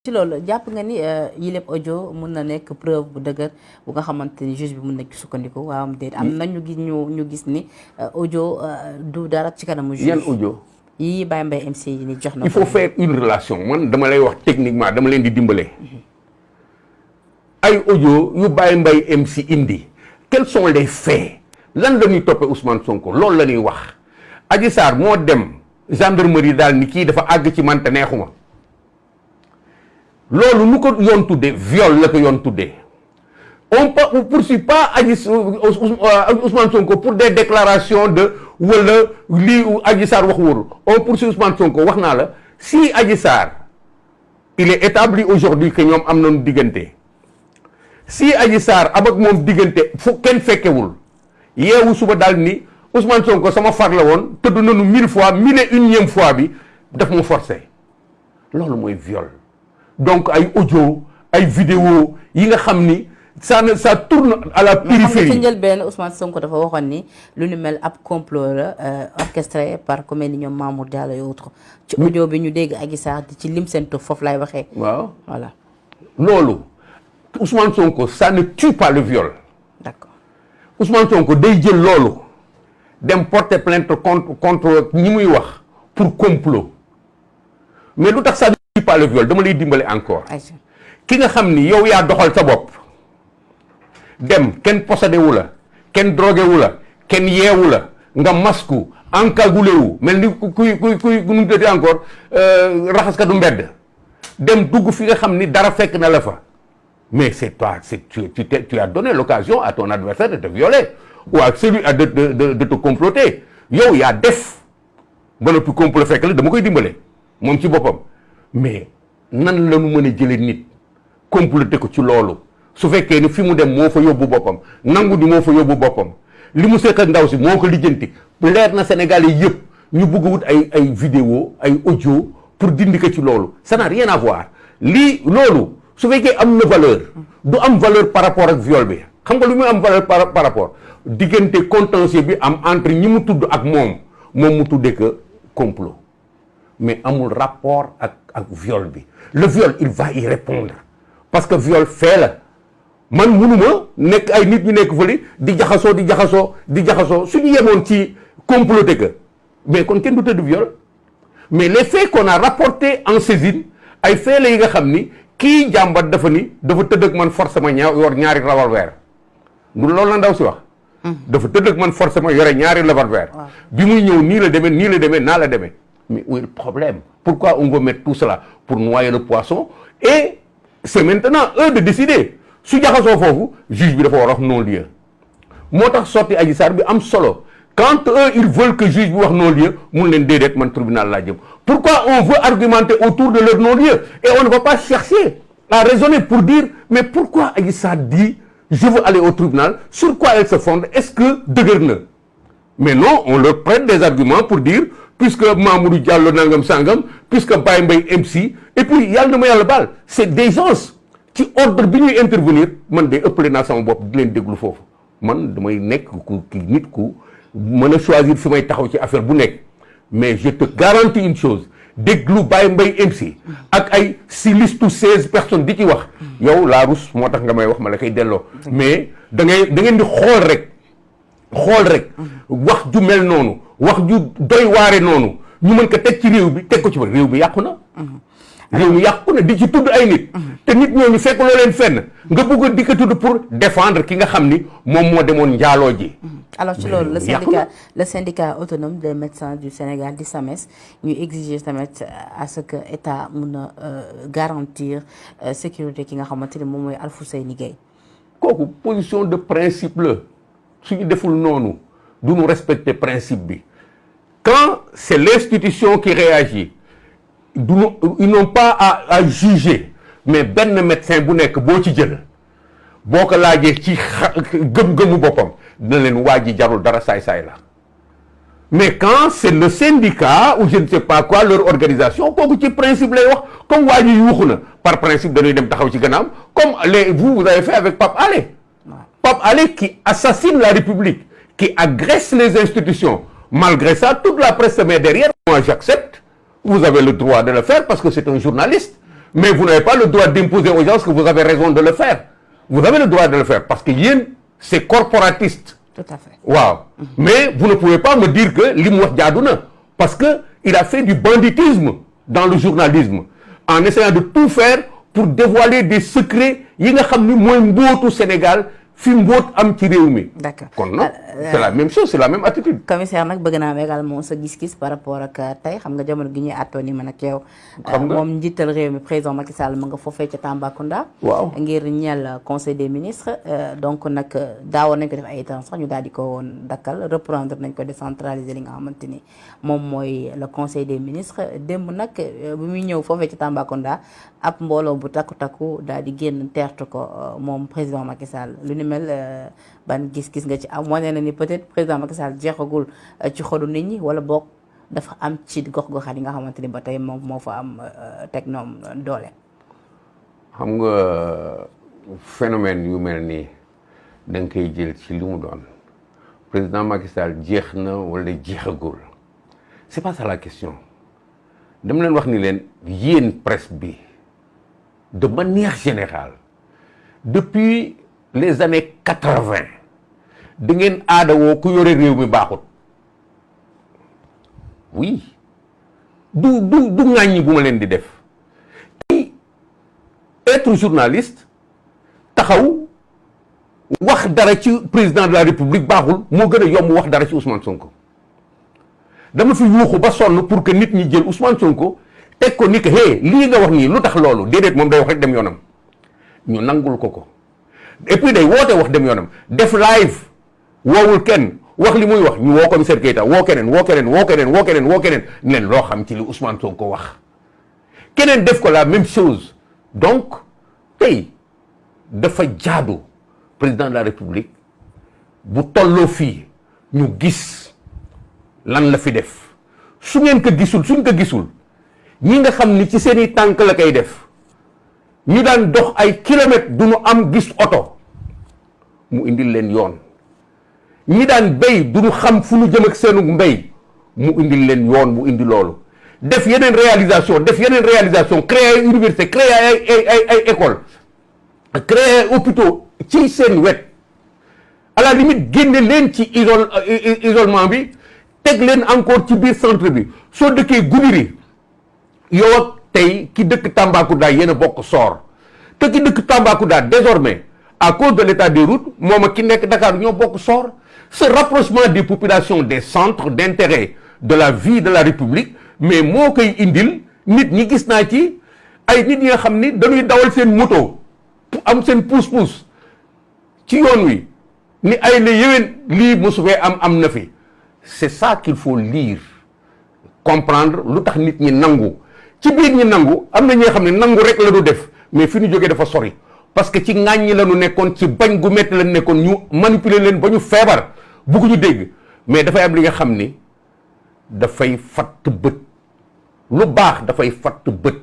ci loolu jàpp nga ni yi lépp audio mun na nekk preuve bu dëgër bu nga xamante ni juge bi mun na ci sukkandiku waaw am déet am na ñu gis ni audio du dara ci kanamu juge. yan audio. yii Baye Mbaye MC yi ni jox na. il faut faire une relation man dama lay wax techniquement dama leen di dimbale. ay audio yu Baye Mbaye MC indi quels sont les faits lan la ñuy toppee Ousmane Sonko loolu la ñuy wax. Adji Sarr moo dem gendarmerie daal ni kii dafa àgg ci man te neexuma loolu nu ko yoon tuddee viol la ko yoon tuddee on poursuit pas Ousmane Sonko pour des déclarations de wala lii Adji Sarr wax wóorul on poursuit Ousmane Sonko wax naa la si Adji Sarr il est établi aujourd'hui que ñoom am nañu diggante si Adji Sarr am ak moom diggante fu kenn fekkewul yeewu suba daal ni Ousmane Sonko sama far la woon tëdd nañu 1000 fois 1001e fois bi daf ma forcé loolu mooy viol donc ay audio ay vidéo yi nga xam ni ça tourne à la périphérie. ci njëlbeen Ousmane Sonko dafa waxoon ni lu ni mel ab complot la orchestré par ku mel ni ñoom Mamour Diallo et autres ci audio bi ñu dégg Adji Sarr di ci lim seen tur foofu lay waxee. waaw voilà. loolu Ousmane Sonko ça ne tue pas le viol. d'accord Ousmane Sonko day jël loolu dem porter plainte contre ñi muy wax pour complot mais lu tax ça ne tue pas le viol dama lay dimbale encore. ki nga xam ni yow yaa doxal sa bopp dem kenn possédé wu la kenn drogué wu la kenn yeewu la nga masku encagoulé wu mel ni kuy nu mu tëddee encore raxaskatu mbedd dem dugg fi nga xam ni dara fekk na la fa mais c'est toi tu as donné l'occasion à ton adversaire de te violer ou à celui de te comploter yow yaa def ba noppi complot fekk la dama koy dimbale moom ci boppam mais nan la ñu mën a jëlee nit comploter ko ci loolu su fekkee ni fi mu dem moo fa yóbbu boppam nangu ni moo fa yóbbu boppam li mu sekk ak ndaw si moo ko lijjanti leer na Sénégalais yëpp ñu bëgg wut ay vidéo ay audio pour dindi ko ci loolu ça n'a rien à voir lii loolu su fekkee am na valeur du am valeur par rapport ak viol bi xam nga lu muy am valeur par rapport diggante contentieux bi am entre ñi mu tudd ak moom mu tuddee que complot mais amul rapport ak viol bi le viol il va y répondre parce que viol fait la man munuma nekk ay nit ñu nekk fële di jaxasoo suñu yemoon ci comploter que mais kon kenn du tëdd viol mais les faits qu'on a rapportés en saisine ay faits la yi nga xam ni kii jàmbat dafa tëdd ak man forcément yor ñaari revolver du loolu la ndaw si wax dafa tëdd ak man forcément yore ñaari revolver bi muy ñëw nii la demee naa la demee mais où est le problème pourquoi on veut mettre tout cela pour noyer le poisson et c'est maintenant eux de décider su jaxasoo foofu juge bi dafa war a wax non-lieu moo tax sorti Adji Sarr bi am solo quand eux ils veulent que juge bi wax non-lieu mun leen déedéet man tribunal laa jëm pourquoi on veut argumenter autour de leur non-lieu et on ne va pas chercher à raisonner pour dire mais pourquoi Adji Sarr dit je veux aller au tribunal sur quoi elle se fonde est-ce que dëgër na mais non on leur prête des arguments pour dire puisque Mamoudou Diallo nangam sangam puisque Baye Mbaye MC et puis yàlla na ma yàlla baal c'est des gens ci ordre bi ñuy intervenir man de ëppale naa sama bopp di leen déglu foofu man damay nekk nit ku mën a choisir fi may taxaw ci affaire bu nekk mais je te garantis une chose déglu Baye Mbaye MC ak ay si listu 16 personnes di ci wax yow laa rus moo tax nga may wax ma la koy delloo mais da ngeen di xool rek wax ju mel noonu wax ju doy waare noonu ñu mën ko teg ci réew bi teg ko ci ba réew bi yàqu na réew mi yàqu na di ci tudd ay nit te nit ñooñu fekk loo leen fenn nga bëgg di ko tudd pour défendre ki nga xam ni moom moo demoon njaaloo ji alors ci loolu le syndicat autonome des médecins du Sénégal di SAMES ñu exiger tamit à ce que état mun a garantir sécurité ki nga xamante ni moom mooy Alfousseyni Gaye kooku position de principe la suñu deful noonu du ñu respecter principe bi quand c'est l'institution qui réagit ils n'ont pas à juger mais benn médecin bu nekk boo ci jël boo ko laajee ci gëm-gëmu boppam dina leen waa ji jarul dara saay-saay la mais quand c'est le syndicat ou je ne sais pas quoi leur organisation kooku ci principe lay wax comme waa ji yuuxu na par principe dañuy dem taxaw ci gannaam comme vous avez fait avec Pape Alé qui assassine la République qui agresse les institutions malgré ça toute la presse se met derrière moi j'accepte vous avez le droit de le faire parce que c'est un journaliste mais vous n'avez pas le droit d'imposer aux gens que vous avez raison de le faire. Vous avez le droit de le faire parce que yéen c'est corporatiste. Tout à fait. Waaw. Mais vous ne pouvez pas me dire que li mu wax jaadu na parce que il a fait du banditisme dans le journalisme en essayant de tout faire pour dévoiler des secrets yi nga xam ni mooy mbootu Sénégal fi mboot am ci réew mi. D'accord. Kon non c'est la même chose, c'est la même attitude. Commissaire nag bëgg naa am également sa gis-gis par rapport ak tey xam nga jamono gi ñuy àttoo ni man ak yow. xam nga moom njiital réew mi président Macky Sall ma nga foofee ca Tambacounda. waaw ngir ñeel conseil des ministres donc nag daawoon nañ ko def ay temps sax ñu daal di ko woon dakkal reprendre nañ ko décentraliser li nga xamante ni moom mooy le conseil des ministres démb nag bu muy ñëw foofee ca Tambacounda ab mbooloo bu takku daal di génn teertu ko moom président Macky Sall lu ni mel ban gis-gis nga ci am wane na ni peut-être président Macky Sall jeexagul ci xolu nit ñi wala boog dafa am ci gox-goxaat yi nga xamante ni ba tey moom moo fa am teg ñoom doole. xam nga phénomène yu mel nii da nga koy jël ci li mu doon président Macky Sall jeex na wala jeexagul c'est pas ça la question dama leen wax ni leen yéen presse bi de manière générale depuis les années 80 da ngeen aadawoo ku yore réew mi baaxut oui du ŋàññi bu ma leen di def être journaliste taxaw wax dara ci président de la république baaxul moo gën a yomb wax dara ci Ousmane Sonko dama fi yuuxu ba sonn pour que nit ñi jël Ousmane Sonko teg ko ni que hé lii nga wax nii lu tax loolu déedéet moom day wax rek dem yoonam ñu nangul ko et puis day woote wax dem yoonam def live woowul kenn wax li muy wax ñu woo commissaire Keita woo keneen ni leen loo xam ci li Ousmane Sonko wax keneen def ko la même chose donc tey dafa jaadu président de la république bu tolloo fii ñu gis lan la fi def su ngeen ko gisul suñ ko gisul ñi nga xam ni ci seeni tànk la koy def ñu daan dox ay kilomètres du ñu am gis oto mu indil leen yoon ñi daan béy du ñu xam fu ñu jëm ak seenu mbéy mu indil leen yoon mu indi loolu def yeneen réalisation créer ay université créer ay école créer ay hôpitaux ci seen wet à la limite génne leen ci isolement bi teg leen encore ci biir centre bi soo dëkkee Goudiri yow ak tey ki dëkk Tambacounda yéen a bokk soor te ki dëkk Tambacounda désormais à cause de l'état des routes moom ak ki nekk Dakar ñoo bokk soor ce rapprochement des populations des centres d'intérêt de la vie de la République mais moo koy indil nit ñi gis naa ci ay nit ñi nga xam ni dañuy dawal seen moto am seen pousse-pousse ci yoon wi ni ay la yéwén lii mosu fee am na fi c'est ça qu'il faut lire comprendre lu tax nit ñi nangu ci biir ñi nangu am na ñi nga xam ne nangu rek la du def mais fi ñu jógee dafa sori parce que ci ŋàññi la ñu nekkoon ci bañ gu métti la ñu nekkoon ñu manipuler leen ba ñu feebar bugguñu dégg mais dafay am li nga xam ni dafay fatt bët lu baax dafay fatt bët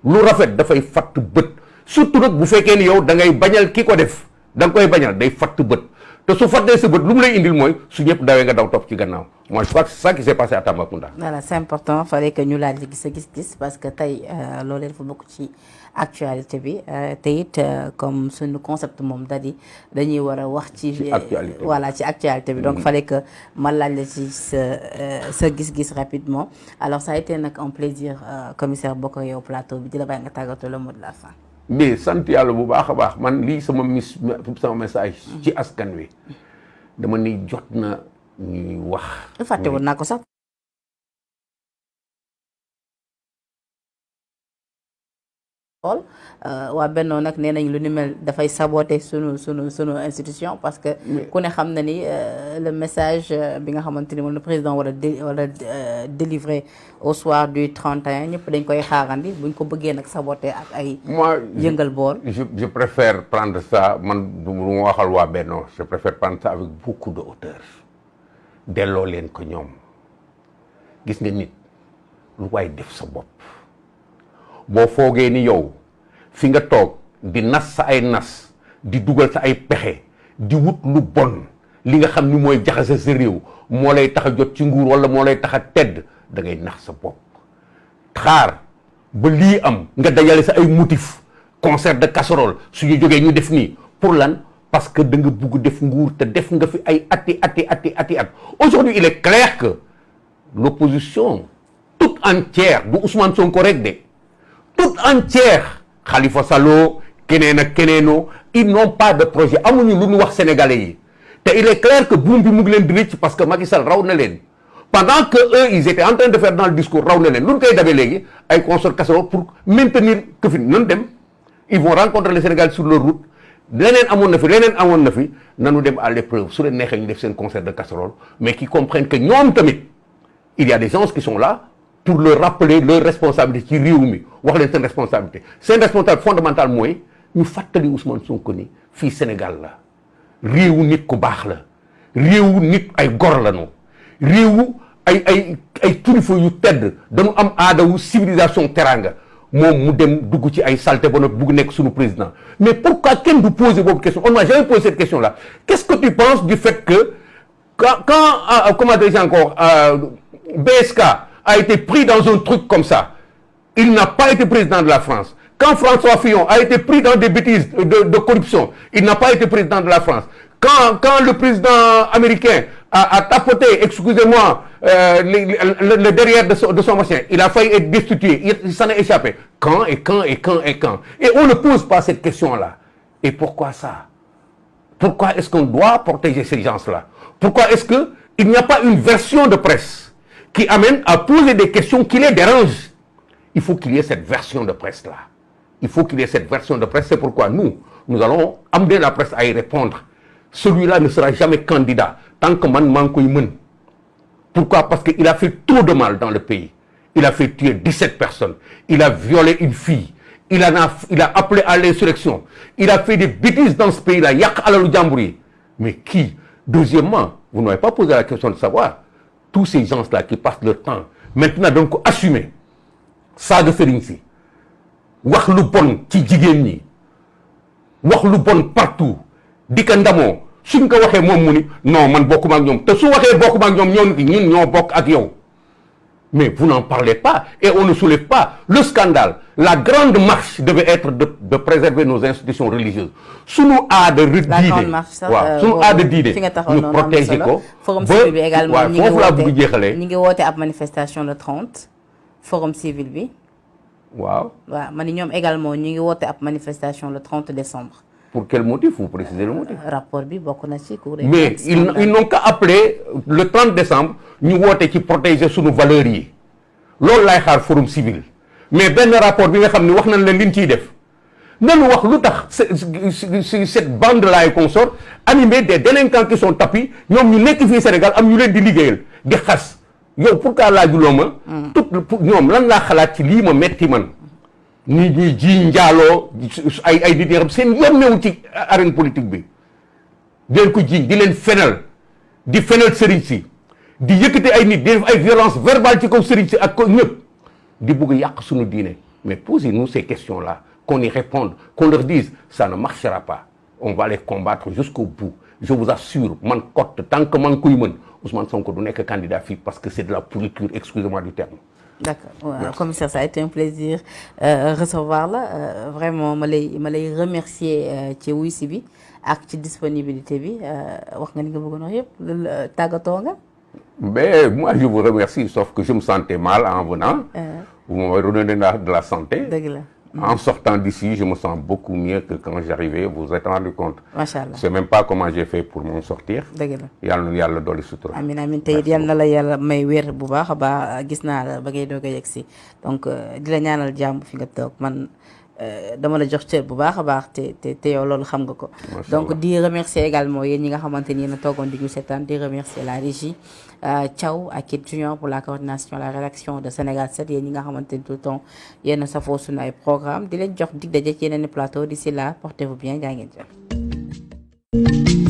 lu rafet dafay fatt bët surtout nag bu fekkee ni yow da ngay bañal ki ko def da nga koy bañal day fatt bët te su fattee sa bët lu mu lay indil mooy su ñëpp dawee nga daw topp ci gannaaw moi je crois que c'est ça qui s'est passé à Tambacounda. voilà c'est important fallait que ñu laaj sa gis-gis parce que tey loolee dafa bokk ci actualité bi te it comme suñu concept moom dañuy war a wax ci. actualité voilà ci actualité bi donc fallait que ma laaj la ci sa gis-gis rapidement alors ça a été nag un plaisir commissaire bokk yow plateau bi di la bàyyi nga tàggatoo le mot de la fin. mais sant yàlla bu baax a baax man lii sama message ci askan wi dama ni jot na ñuy wax. fàtte woon naa ko sax. waa Benno nag nee nañ lu ni mel dafay saboter sunu institution parce que ku ne xam na ni le message bi nga xamante ni moom le président wala délivrer au soir du 31 ñëpp dañ koy xaarandi buñ ko bëggee nag saboter ak ay yëngal boor je préfère prendre ça man du ma waxal waa Benno je préfère prendre ça avec beaucoup de hauteur delloo leen ko ñoom gis nga nit lu waay def sa bopp boo foogee ni yow fi nga toog di nas sa ay nas di dugal sa ay pexe di wut lu bon li nga xam ni mooy jaxase sa réew moo lay tax a jot ci nguur wala moo lay tax a tedd da ngay nax sa bopp xaar ba lii am nga dajale sa ay motifs concert de casserole suñu jógee ñu def nii pour lan parce que da nga bugg def nguur te def nga fi ay ati. Aujourd'hui il est clair que l'opposition toute entière du Ousmane Sonko rek de toute entière Khalifa Sall keneen ak keneenoo ils n'ont pas de projet amuñu lu ñu wax sénégalais yi te il est clair que buum bi mu ngi leen di rëcc parce que Macky Sall raw na leen pendant que eux ils étaient en train de faire dans le discours raw na leen lu ñu koy dabee léegi ay consort casserole pour maintenir que fi nan dem ils vont rencontrer les Sénégalais sur leur route leneen amoon na fi nanu dem à l'épreuve su leen neexee ñu def seen concert de casserole mais qui comprennent que ñoom tamit il y a des gens qui sont là pour leur rappeler leur responsabilité ci réew mi wax leen seen responsabilité fondamentale mooy ñu fàttali Ousmane Sonko ni fii Sénégal la réewu nit ku baax la réewu nit ay gor la ñu réewu ay kilifa yu tedd dañu am aadawu civilisation teranga moom mu dem dugg ci ay saleté ba nag bugg nekk suñu président mais pourquoi kenn du poser boobu question on n'a jamais posé cette question là qu'est-ce que tu penses du fait que quand comment dire encore BSK a été pris dans un truc comme ça il n'a pas été président de la France quand François Fillon a été pris dans des bêtises de corruption il n'a pas été président de la France quand le président américain a tapoté, excusez-moi, le derrière de son machin, il a failli être destitué, il s'en est échappé. Quand et on ne pose pas cette question-là. Et pourquoi ça? Pourquoi est-ce qu'on doit protéger ces gens-là? Pourquoi est-ce qu'il n'y a pas une version de presse qui amène à poser des questions qui les dérangent? Il faut qu'il y ait cette version de presse-là. Il faut qu'il y ait cette version de presse. C'est pourquoi nous allons amener la presse à y répondre. Celui-là ne sera jamais candidat tant que man maa ngi koy mën. Pourquoi? Parce qu'il a fait trop de mal dans le pays. Il a fait tuer 17 personnes. Il a violé une fille. Il a appelé à l'insurrection. Il a fait des bêtises dans ce pays-là. Yak alalu jàmbur yi. Mais qui? Deuxièmement, vous n'avez pas posé la question de savoir tous ces gens-là qui passent leur temps maintenant donc assumer saaga sëriñ si wax lu bon ci jigéen ñi wax lu bon partout di ko ndamoo suñ ko waxee moom mu ni non man bokkuma ak ñoom te su waxee bokkuma ak ñoom ñun ñoo bokk ak yow mais vous n'en parlez pas et on ne soulève pas le scandale. La grande marche devait être de préserver nos institutions religieuses sunu aada diine waaw sunu aada diine ñu protéger ko forum civil bi également ñi ngi woote ab manifestation le 30 forum civil bi waaw man ni ñoom également ñu ngi woote ab manifestation le 30 décembre. Pour quel motif? Vous précisez le motif. Rapport bi bokk na ci cour. Mais ils n'ont qu'à appeler le 30 décembre ñu woote ci protéger sunu valeurs yi loolu laay xaar forum civil mais benn rapport bi nga xam ne wax nañ leen liñ ciy def nañu wax lu tax cette bande là et consort animée des délinquants qui sont tapis ñoom ñu nekk fii Sénégal am ñu leen di liggéeyal di xas yow pourquoi laajuloo ma. tout ñoom lan laa xalaat ci lii ma metti man. nit ñi ji njaaloo ay nit yoo xam seen yoon newu ci arène politique bi di leen ko ji di leen fenal di fenal sëriñ si di yëkkati ay nit di def ay violence verbale ci kaw sëriñ si ak ko ñëpp di bëgg yàq suñu diine mais posez-nous ces questions-là qu'on y réponde qu'on leur dise ça ne marchera pas on va les combattre jusqu'au bout je vous assure man cotte tant que man koy mën Ousmane Sonko du nekk candidat fii parce que c'est de la pourriture excusez-moi du terme. D'accord commissaire ça a été un plaisir recevoir la vraiment ma lay remercier ci wuy si bi ak ci disponibilité bi wax nga ni nga bëggoon wax yëpp tàggatoo nga. Mais moi je vous remercie sauf que je me sentais mal en venant. Vous m'avez redonné de la santé. Dëgg la. En sortant d'ici, je me sens beaucoup mieux que quand j'arrivais. Vous êtes rendu compte. Machallah. Je sais même pas comment j'ai fait pour m'en sortir. dëgg la yàlla na yàlla dolli sutura. amiin te it yal na la yàlla may wér bu baax a baax gis naa la ba ngay doog a yegg si donc di la ñaanal jàmm fi nga toog man dama la jox cër bu baax a baax te yow loolu xam nga ko. donc di remercier également yéen ñi nga xamante ni yéen a toogoon di ñu seetaan di remercier la régie Thiaw ak Kit Junior pour la coordination la rédaction de Sénégal 7 yéen ñi nga xamante ni tout le temps yéen a safoo suñu ay programme di leen jox dig daje ci yeneen plateau d'ici là portez-vous bien jaa ngeen jëf.